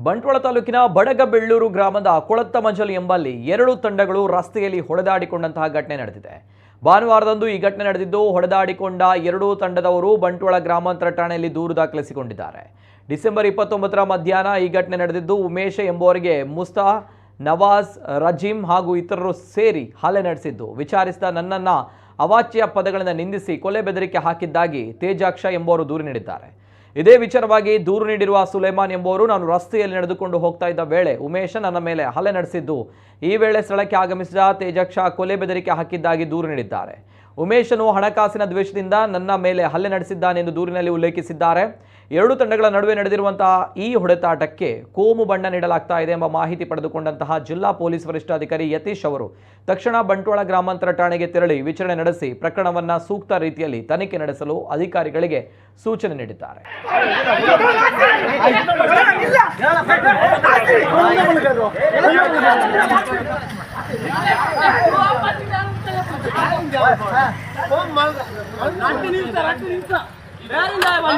ಬಂಟ್ವಾಳ ತಾಲೂಕಿನ ಬಡಗಬೆಳ್ಳೂರು ಗ್ರಾಮದ ಕೊಳತ್ತಮಂಜಲು ಎಂಬಲ್ಲಿ ಎರಡು ತಂಡಗಳು ರಸ್ತೆಯಲ್ಲಿ ಹೊಡೆದಾಡಿಕೊಂಡಂತಹ ಘಟನೆ ನಡೆದಿದೆ. ಭಾನುವಾರದಂದು ಈ ಘಟನೆ ನಡೆದಿದ್ದು, ಹೊಡೆದಾಡಿಕೊಂಡ ಎರಡೂ ತಂಡದವರು ಬಂಟ್ವಾಳ ಗ್ರಾಮಾಂತರ ಠಾಣೆಯಲ್ಲಿ ದೂರು ದಾಖಲಿಸಿಕೊಂಡಿದ್ದಾರೆ. ಡಿಸೆಂಬರ್ 29ರ ಮಧ್ಯಾಹ್ನ ಈ ಘಟನೆ ನಡೆದಿದ್ದು, ಉಮೇಶ್ ಎಂಬುವರಿಗೆ ಮುಸ್ತಾ, ನವಾಜ್, ರಜೀಮ್ ಹಾಗೂ ಇತರರು ಸೇರಿ ಹಲ್ಲೆ ನಡೆಸಿದ್ದು, ವಿಚಾರಿಸಿದ ನನ್ನನ್ನ ಅವಾಚ್ಯ ಪದಗಳಿಂದ ನಿಂದಿಸಿ ಕೊಲೆ ಬೆದರಿಕೆ ಹಾಕಿದ್ದಾಗಿ ತೇಜಾಕ್ಷ ಎಂಬುವರು ದೂರು ನೀಡಿದ್ದಾರೆ. ಇದೇ ವಿಚಾರವಾಗಿ ದೂರು ನೀಡಿರುವ ಸುಲೇಮಾನ್ ಎಂಬುವರು, ನಾನು ರಸ್ತೆಯಲ್ಲಿ ನಡೆದುಕೊಂಡು ಹೋಗ್ತಾ ಇದ್ದ ವೇಳೆ ಉಮೇಶ ನನ್ನ ಮೇಲೆ ಹಲ್ಲೆ ನಡೆಸಿದ್ದು, ಈ ವೇಳೆ ಸ್ಥಳಕ್ಕೆ ಆಗಮಿಸಿದ ತೇಜಾಕ್ಷ ಕೊಲೆ ಬೆದರಿಕೆ ಹಾಕಿದ್ದಾಗಿ ದೂರು ನೀಡಿದ್ದಾರೆ. ಉಮೇಶನು ಹಣಕಾಸಿನ ದ್ವೇಷದಿಂದ ನನ್ನ ಮೇಲೆ ಹಲ್ಲೆ ನಡೆಸಿದ್ದಾನೆಂದು ದೂರಿನಲ್ಲಿ ಉಲ್ಲೇಖಿಸಿದ್ದಾರೆ. ಎರಡು ತಂಡಗಳ ನಡುವೆ ನಡೆದಿರುವಂತಹ ಈ ಹೊಡೆದಾಟಕ್ಕೆ ಕೋಮು ಬಣ್ಣ ನೀಡಲಾಗ್ತಾ ಇದೆ ಎಂಬ ಮಾಹಿತಿ ಪಡೆದುಕೊಂಡಂತಹ ಜಿಲ್ಲಾ ಪೊಲೀಸ್ ವರಿಷ್ಠಾಧಿಕಾರಿ ಯತೀಶ್ ಅವರು ತಕ್ಷಣ ಬಂಟ್ವಾಳ ಗ್ರಾಮಾಂತರ ಠಾಣೆಗೆ ತೆರಳಿ ವಿಚಾರಣೆ ನಡೆಸಿ ಪ್ರಕರಣವನ್ನು ಸೂಕ್ತ ರೀತಿಯಲ್ಲಿ ತನಿಖೆ ನಡೆಸಲು ಅಧಿಕಾರಿಗಳಿಗೆ ಸೂಚನೆ ನೀಡಿದ್ದಾರೆ. Very nice.